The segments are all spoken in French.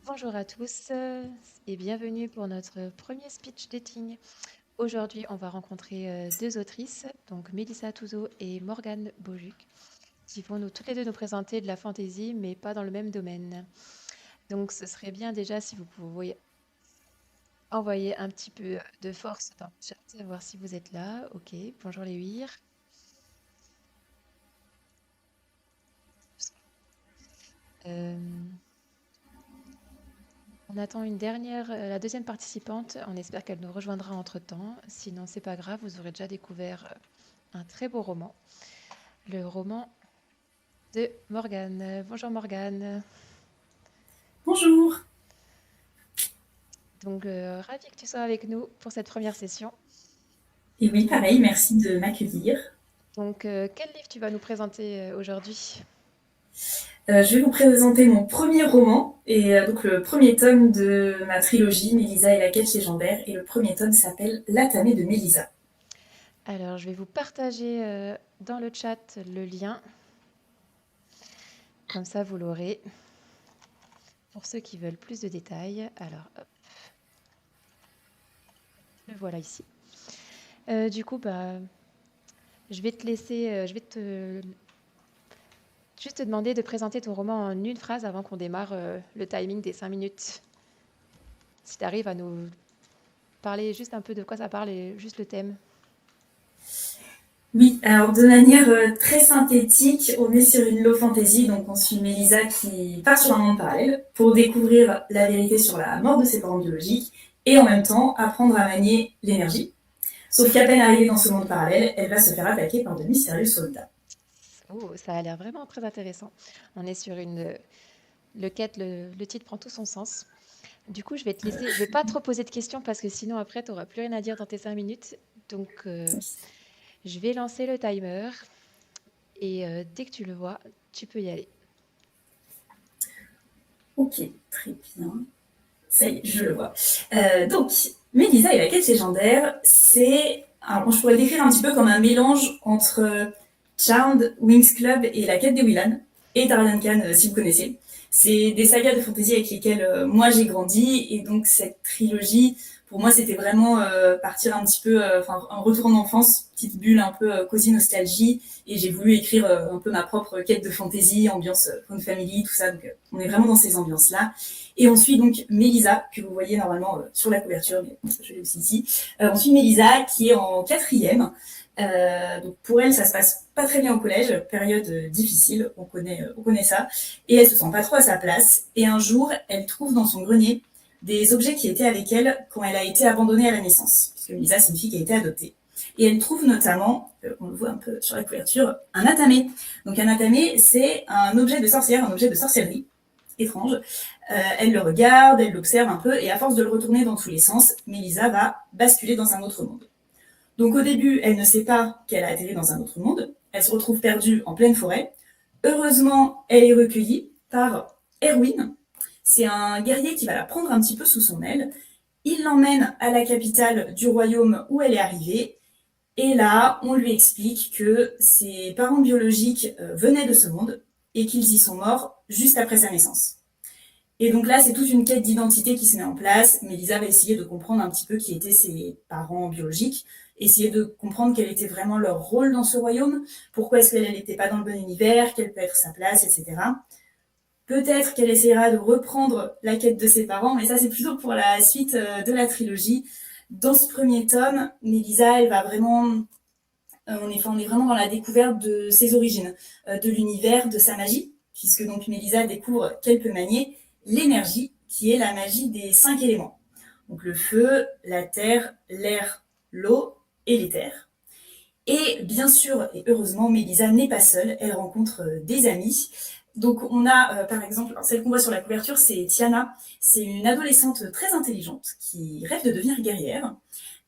Bonjour à tous et bienvenue pour notre premier speech dating. Aujourd'hui, on va rencontrer deux autrices, donc Mélissa Touzeau et Morgane Beaujuc, qui vont toutes les deux nous présenter de la fantaisie, mais pas dans le même domaine. Donc, ce serait bien déjà si vous pouviez envoyer un petit peu de force dans le chat, voir si vous êtes là. Ok, bonjour les huirs. Euh, on attend la deuxième participante. On espère qu'elle nous rejoindra entre-temps. Sinon, c'est pas grave, vous aurez déjà découvert un très beau roman. Le roman de Morgane. Bonjour Morgane. Bonjour. Donc, ravie que tu sois avec nous pour cette première session. Et oui, pareil, merci de m'accueillir. Donc, quel livre tu vas nous présenter aujourd'hui? Je vais vous présenter mon premier roman, et donc le premier tome de ma trilogie, Mélisa et la quête légendaire, et le premier tome s'appelle L'atamé de Mélisa. Alors, je vais vous partager dans le chat le lien. Comme ça, vous l'aurez. Pour ceux qui veulent plus de détails, alors, hop, le voilà ici. Du coup, je vais te laisser, je vais juste te demander de présenter ton roman en une phrase avant qu'on démarre le timing des 5 minutes. Si tu arrives à nous parler juste un peu de quoi ça parle et juste le thème. Oui, alors de manière très synthétique, on est sur une low fantasy, donc on suit Mélisa qui part sur un monde parallèle pour découvrir la vérité sur la mort de ses parents biologiques et en même temps apprendre à manier l'énergie. Sauf qu'à peine arrivée dans ce monde parallèle, elle va se faire attaquer par de mystérieux soldats. Oh, ça a l'air vraiment très intéressant. On est sur le titre prend tout son sens. Du coup, je vais te laisser, je vais pas trop poser de questions parce que sinon après, tu n'auras plus rien à dire dans tes 5 minutes. Donc, je vais lancer le timer et dès que tu le vois, tu peux y aller. Ok, très bien. Ça y est, je le vois. Donc, Mélisa et la quête légendaire, c'est. Alors, je pourrais le décrire un petit peu comme un mélange entre Charmed, Wings Club et la quête des Willan, et Tardankan, si vous connaissez. C'est des sagas de fantasy avec lesquelles moi j'ai grandi, et donc cette trilogie, pour moi, c'était vraiment partir un petit peu, un retour en enfance, petite bulle un peu cosy nostalgie, et j'ai voulu écrire un peu ma propre quête de fantasy, ambiance Fun Family, tout ça. Donc, on est vraiment dans ces ambiances-là. Et on suit donc Mélisa, que vous voyez normalement sur la couverture, mais je l'ai aussi ici. On suit Mélisa, qui est en quatrième. Donc pour elle, ça se passe pas très bien au collège, période difficile, on connaît ça. Et elle se sent pas trop à sa place. Et un jour, elle trouve dans son grenier des objets qui étaient avec elle quand elle a été abandonnée à la naissance. Puisque Mélisa, c'est une fille qui a été adoptée. Et elle trouve notamment, on le voit un peu sur la couverture, un atamé. Donc un atamé, c'est un objet de sorcière, un objet de sorcellerie étrange. Elle le regarde, elle l'observe un peu, et à force de le retourner dans tous les sens, Mélisa va basculer dans un autre monde. Donc au début, elle ne sait pas qu'elle a atterri dans un autre monde. Elle se retrouve perdue en pleine forêt. Heureusement, elle est recueillie par Erwin. C'est un guerrier qui va la prendre un petit peu sous son aile. Il l'emmène à la capitale du royaume où elle est arrivée. Et là, on lui explique que ses parents biologiques venaient de ce monde et qu'ils y sont morts juste après sa naissance. Et donc là, c'est toute une quête d'identité qui se met en place. Mélisa va essayer de comprendre un petit peu qui étaient ses parents biologiques, essayer de comprendre quel était vraiment leur rôle dans ce royaume, pourquoi est-ce qu'elle n'était pas dans le bon univers, quelle peut être sa place, etc. Peut-être qu'elle essaiera de reprendre la quête de ses parents, mais ça c'est plutôt pour la suite de la trilogie. Dans ce premier tome, Mélisa, elle va vraiment on est vraiment dans la découverte de ses origines, de l'univers, de sa magie, puisque donc Mélisa découvre qu'elle peut manier l'énergie, qui est la magie des 5 éléments. Donc le feu, la terre, l'air, l'eau et l'éther. Et bien sûr, et heureusement, Mélisa n'est pas seule, elle rencontre des amis. Donc on a par exemple, celle qu'on voit sur la couverture, c'est Tiana. C'est une adolescente très intelligente qui rêve de devenir guerrière.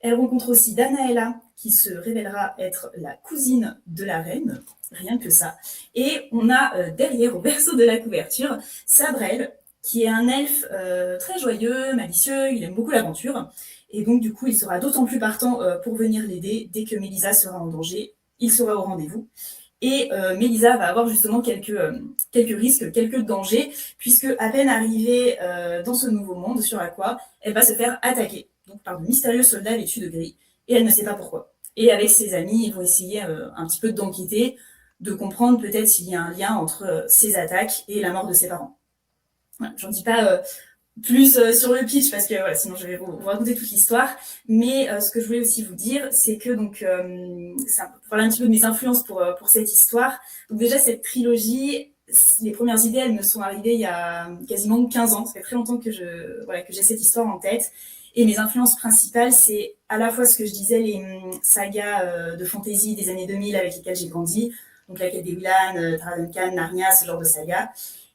Elle rencontre aussi Danaela, qui se révélera être la cousine de la reine, rien que ça. Et on a derrière, au berceau de la couverture, Sabrel, qui est un elfe très joyeux, malicieux, il aime beaucoup l'aventure. Et donc, du coup, il sera d'autant plus partant pour venir l'aider dès que Mélisa sera en danger. Il sera au rendez-vous. Et Mélisa va avoir justement quelques risques, quelques dangers, puisque à peine arrivée dans ce nouveau monde sur Aqua, elle va se faire attaquer donc par de mystérieux soldats vêtus de gris, et elle ne sait pas pourquoi. Et avec ses amis, ils vont essayer un petit peu d'enquêter, de comprendre peut-être s'il y a un lien entre ces attaques et la mort de ses parents. Voilà, j'en dis pas plus sur le pitch parce que voilà, sinon je vais vous raconter toute l'histoire. Mais ce que je voulais aussi vous dire, c'est que donc ça parler un petit peu de mes influences pour cette histoire. Donc déjà cette trilogie, les premières idées, elles me sont arrivées il y a quasiment 15 ans. Ça fait très longtemps que que j'ai cette histoire en tête. Et mes influences principales, c'est à la fois ce que je disais, les sagas de fantasy des années 2000 avec lesquelles j'ai grandi. Donc la quête des Wylans, Tara Duncan, Narnia, ce genre de sagas.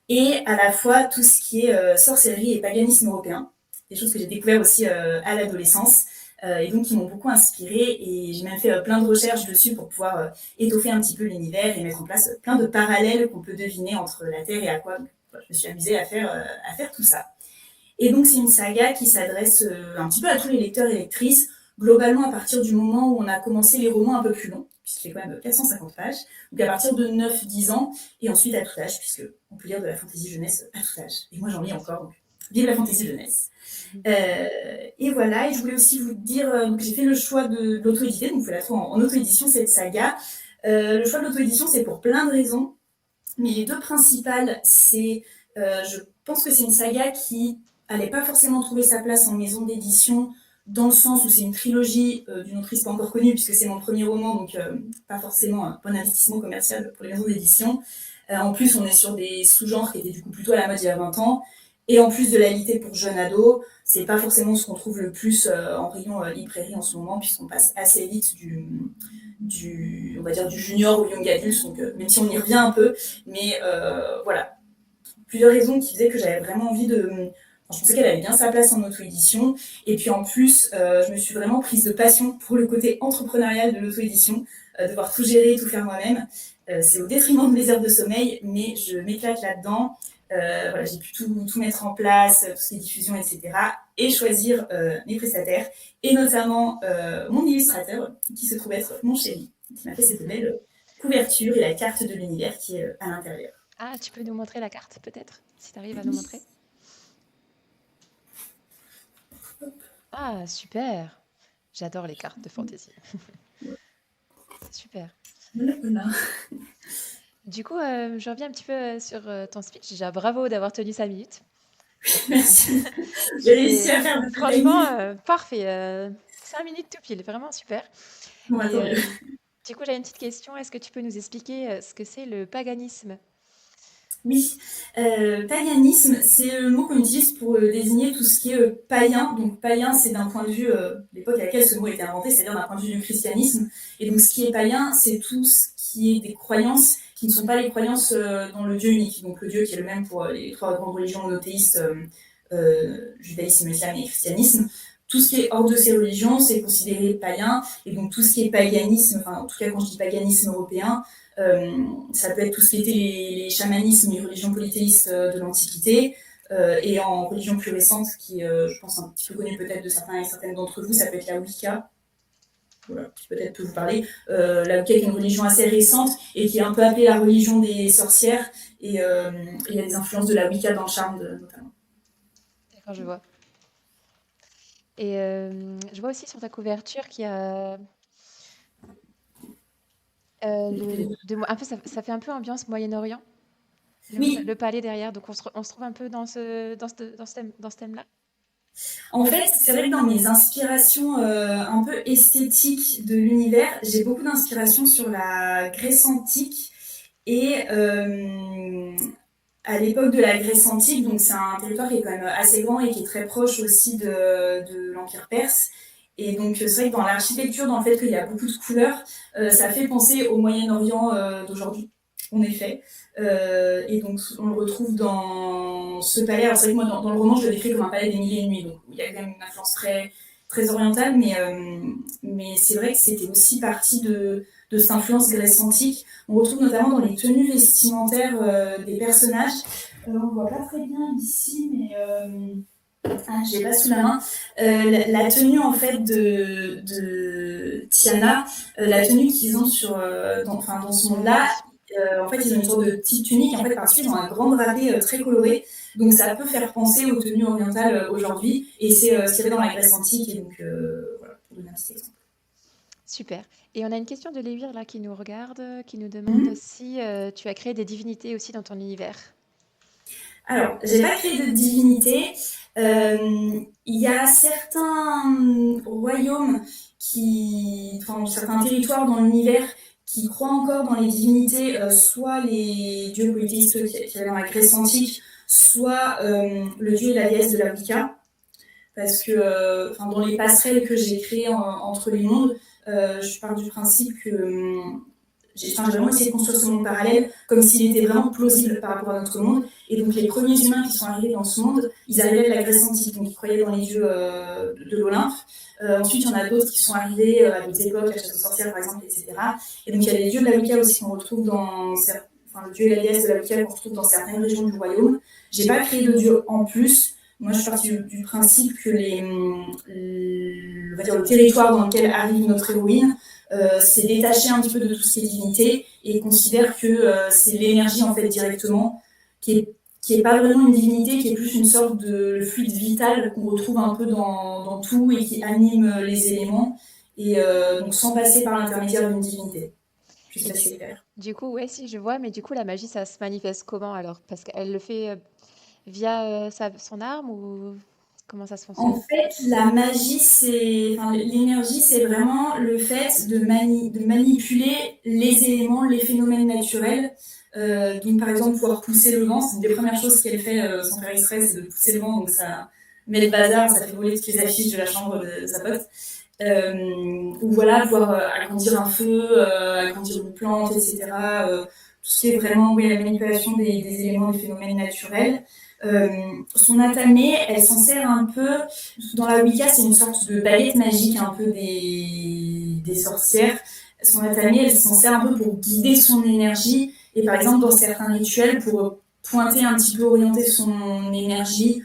Et à la fois tout ce qui est sorcellerie et paganisme européen, des choses que j'ai découvert aussi à l'adolescence, et donc qui m'ont beaucoup inspirée. Et j'ai même fait plein de recherches dessus pour pouvoir étoffer un petit peu l'univers et mettre en place plein de parallèles qu'on peut deviner entre la Terre et Aqua. Donc, voilà, je me suis amusée à faire tout ça. Et donc c'est une saga qui s'adresse un petit peu à tous les lecteurs et lectrices, globalement à partir du moment où on a commencé les romans un peu plus longs, puisqu'il fait quand même 450 pages, donc à partir de 9-10 ans, et ensuite à tout âge, puisqu'on peut lire de la fantaisie jeunesse à tout âge. Et moi j'en lis encore, donc vive la fantaisie jeunesse. Et voilà, et je voulais aussi vous dire que j'ai fait le choix de l'auto-éditer, donc vous pouvez la trouver en auto-édition cette saga. Le choix de l'auto-édition, c'est pour plein de raisons, mais les deux principales, c'est, je pense que c'est une saga qui n'allait pas forcément trouver sa place en maison d'édition, dans le sens où c'est une trilogie d'une autrice pas encore connue, puisque c'est mon premier roman, donc pas forcément un bon investissement commercial pour les maisons d'édition. En plus, on est sur des sous-genres qui étaient du coup plutôt à la mode il y a 20 ans. Et en plus de la litté pour jeunes ados, c'est pas forcément ce qu'on trouve le plus en rayon librairie en ce moment, puisqu'on passe assez vite on va dire du junior au young adult, donc même si on y revient un peu, mais voilà, plusieurs raisons qui faisaient que j'avais vraiment envie de. Enfin, je pensais qu'elle avait bien sa place en auto-édition. Et puis en plus, je me suis vraiment prise de passion pour le côté entrepreneurial de l'auto-édition, devoir tout gérer, tout faire moi-même. C'est au détriment de mes heures de sommeil, mais je m'éclate là-dedans. Voilà, j'ai pu tout mettre en place, toutes ces diffusions, etc. Et choisir mes prestataires, et notamment mon illustrateur, qui se trouve être mon chéri, qui m'a fait cette belle couverture et la carte de l'univers qui est à l'intérieur. Ah, tu peux nous montrer la carte, peut-être, si tu arrives à nous montrer. Ah, super. J'adore les cartes de fantasy. C'est super. Voilà. Du coup, je reviens un petit peu sur ton speech. Déjà, bravo d'avoir tenu 5 minutes. Merci. J'ai réussi à faire le Franchement, parfait. 5 minutes tout pile, vraiment super. Bon, Et, du coup, j'ai une petite question. Est-ce que tu peux nous expliquer ce que c'est le paganisme? Oui, paganisme, c'est le mot qu'on utilise pour désigner tout ce qui est païen. Donc païen, c'est d'un point de vue, l'époque à laquelle ce mot a été inventé, c'est-à-dire d'un point de vue du christianisme. Et donc ce qui est païen, c'est tout ce qui est des croyances qui ne sont pas les croyances dans le Dieu unique. Donc le Dieu qui est le même pour les trois grandes religions monothéistes, judaïsme, islam et christianisme. Tout ce qui est hors de ces religions, c'est considéré païen. Et donc tout ce qui est paganisme, enfin en tout cas quand je dis paganisme européen, ça peut être tout ce qui était les chamanismes, les religions polythéistes de l'Antiquité, et en religion plus récente, qui je pense un petit peu connue peut-être de certains et certaines d'entre vous, ça peut être la Wicca. Voilà, qui peut-être peut vous parler. La Wicca est une religion assez récente et qui est un peu appelée la religion des sorcières, et il y a des influences de la Wicca dans le charme notamment. D'accord, je vois. Et je vois aussi sur ta couverture qu'il y a un peu, ça fait un peu ambiance Moyen-Orient. Oui. Le palais derrière, donc on se trouve un peu dans ce thème-là. En fait, c'est vrai que dans mes inspirations un peu esthétiques de l'univers, j'ai beaucoup d'inspiration sur la Grèce antique. Et à l'époque de la Grèce antique, donc c'est un territoire qui est quand même assez grand et qui est très proche aussi de l'Empire perse. Et donc c'est vrai que dans l'architecture, dans le fait qu'il y a beaucoup de couleurs, ça fait penser au Moyen-Orient d'aujourd'hui, en effet. Et donc on le retrouve dans ce palais. Alors c'est vrai que moi dans le roman, je le décris comme un palais des mille et une nuits, donc il y a quand même une influence très orientale, mais c'est vrai que c'était aussi partie de cette influence Grèce antique. On retrouve notamment dans les tenues vestimentaires des personnages. On ne voit pas très bien ici, mais Ah, j'ai pas sous la main. La tenue en fait de Tiana, la tenue qu'ils ont dans ce monde-là, Oui. en fait ils ont une sorte de petite tunique. En fait par-dessus ils ont un grand drapé très coloré, donc ça peut faire penser aux tenues orientales aujourd'hui. Et c'est ce qu'il y avait dans la Grèce antique. Et donc voilà, pour donner un petit exemple. Super. Et on a une question de Lévir là qui nous regarde, qui nous demande Mhm. si tu as créé des divinités aussi dans ton univers. Alors, j'ai pas créé de divinité. Il y a certains royaumes certains territoires dans l'univers qui croient encore dans les divinités, soit les dieux polythéistes qui avaient dans la Grèce antique, soit le dieu et la déesse de la Wicca. Parce que dans les passerelles que j'ai créées entre les mondes, je pars du principe que j'ai vraiment essayé de construire ce monde parallèle comme s'il était vraiment plausible par rapport à notre monde. Et donc les premiers humains qui sont arrivés dans ce monde, ils arrivaient de la Grèce antique, donc ils croyaient dans les dieux de l'Olympe. Ensuite, il y en a d'autres qui sont arrivés à d'autres époques, la chasse aux sorcières par exemple, etc. Et donc il y a les dieux de la Wicca aussi qu'on retrouve le dieu et la déesse de la Wicca qu'on retrouve dans certaines régions du royaume. J'ai pas créé de dieu en plus. Moi, je suis partie du principe que on va dire le territoire dans lequel arrive notre héroïne s'est détaché un petit peu de tout ce qui est divinité et considère que c'est l'énergie en fait directement qui est pas vraiment une divinité, qui est plus une sorte de fluide vital qu'on retrouve un peu dans tout et qui anime les éléments, et donc sans passer par l'intermédiaire d'une divinité. Je sais Et pas si c'est clair. du coup, ouais, si je vois, mais du coup, la magie, ça se manifeste comment alors? Parce qu'elle le fait via son arme ou comment ça se En fonctionne? fait, la magie, l'énergie, c'est vraiment le fait de manipuler les éléments, les phénomènes naturels. Donc, par exemple, pouvoir pousser le vent, c'est une des premières choses qu'elle fait sans faire exprès, c'est de pousser le vent. Donc, ça met le bazar, ça fait voler toutes les affiches de la chambre de sa pote. Ou voilà, pouvoir agrandir un feu, agrandir une plante, etc. Tout ce qui est vraiment, oui, la manipulation des éléments, des phénomènes naturels. Euh, Son atamé, elle s'en sert un peu. Dans la Wicca, c'est une sorte de baguette magique un peu des sorcières. Son atamé, elle s'en sert un peu pour guider son énergie. Et par exemple, dans certains rituels, pour pointer un petit peu, orienter son énergie,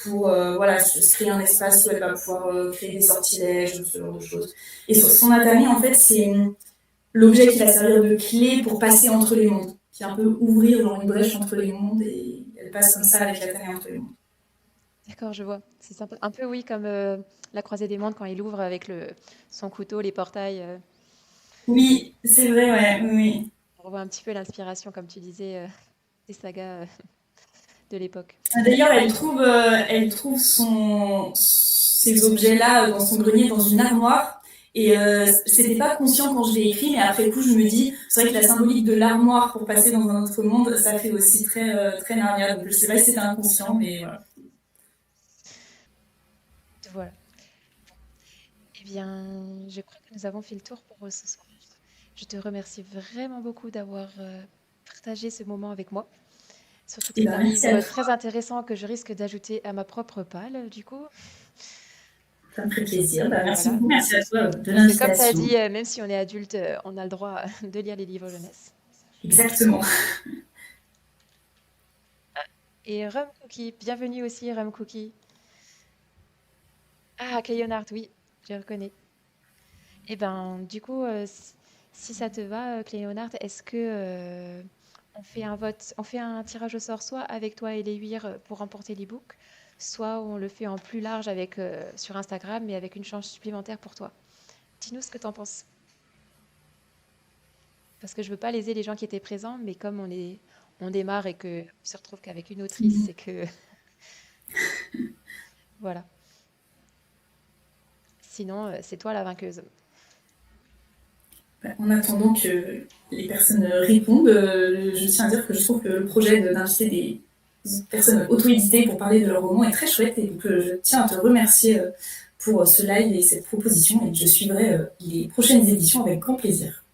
pour voilà, se créer un espace où elle va pouvoir créer des sortilèges, ce genre de choses. Et sur son atamé, en fait, c'est l'objet qui va servir de clé pour passer entre les mondes, qui est un peu ouvrir genre une brèche entre les mondes, et elle passe comme ça avec l'atamé entre les mondes. D'accord, je vois. C'est sympa. Un peu, oui, comme la croisée des mondes quand il ouvre avec son couteau, les portails. Oui, c'est vrai, ouais, oui, oui. On revoit un petit peu l'inspiration, comme tu disais, des sagas de l'époque. D'ailleurs, elle trouve ces objets-là dans son grenier, dans une armoire. Et c'était pas conscient quand je l'ai écrit, mais après coup, je me dis, c'est vrai que la symbolique de l'armoire pour passer dans un autre monde, ça fait aussi très Narnia. Donc je sais pas si c'était inconscient, mais voilà. Voilà. Eh bien, je crois que nous avons fait le tour pour ce soir. Je te remercie vraiment beaucoup d'avoir partagé ce moment avec moi. Surtout que Et c'est ben, un merci à livre toi, très intéressant que je risque d'ajouter à ma propre palle, du coup. ça me fait plaisir. Bah, merci Voilà. beaucoup, merci à toi de Parce que comme tu as l'invitation. dit, même si on est adulte, on a le droit de lire les livres jeunesse. Exactement. Et Rum Cookie, bienvenue aussi Rum Cookie. Ah, Clayonard, oui, je reconnais. Eh ben, du coup, si ça te va, Cléonard, est-ce que on fait un vote, on fait un tirage au sort, soit avec toi et les huirs pour remporter l'ebook, soit on le fait en plus large avec sur Instagram, mais avec une chance supplémentaire pour toi. Dis-nous ce que t'en penses, parce que je veux pas léser les gens qui étaient présents, mais comme on démarre et que on se retrouve qu'avec une autrice, c'est que voilà. Sinon, c'est toi la vainqueuse. En attendant que les personnes répondent, je tiens à dire que je trouve que le projet d'inviter des personnes auto-éditées pour parler de leur roman est très chouette, et donc je tiens à te remercier pour ce live et cette proposition, et je suivrai les prochaines éditions avec grand plaisir.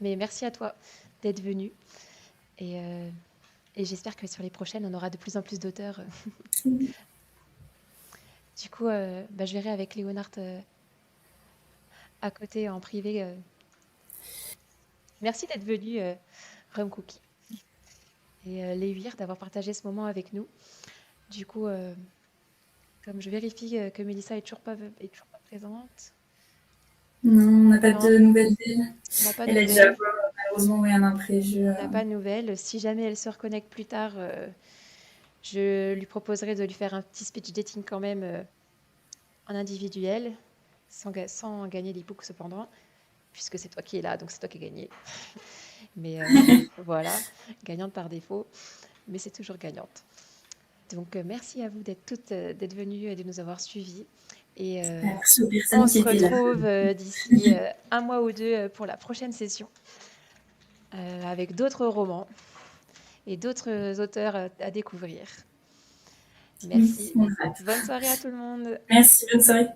Mais merci à toi d'être venu et, euh, et j'espère que sur les prochaines, on aura de plus en plus d'auteurs. Du coup, bah, je verrai avec Léonard à côté en privé. Merci d'être venu, Rum Cookie, et Léuir d'avoir partagé ce moment avec nous. Du coup, Comme je vérifie que Mélissa est toujours pas présente. Non, on n'a pas Non, de nouvelles d'elle. on n'a pas de Elle a dû avoir nouvelles. malheureusement un imprévu. On n'a pas de nouvelles. Si jamais elle se reconnecte plus tard, je lui proposerai de lui faire un petit speech dating quand même en individuel, sans gagner l'e-book cependant, puisque c'est toi qui es là, donc c'est toi qui as gagné. Mais voilà, gagnante par défaut, mais c'est toujours gagnante. Donc merci à vous d'être venues et de nous avoir suivis. Et Merci aux on personnes qui se étaient là. retrouve d'ici un mois ou deux pour la prochaine session, avec d'autres romans et d'autres auteurs à découvrir. Oui, Merci. on a hâte. Bonne soirée à tout le monde. Merci, bonne soirée.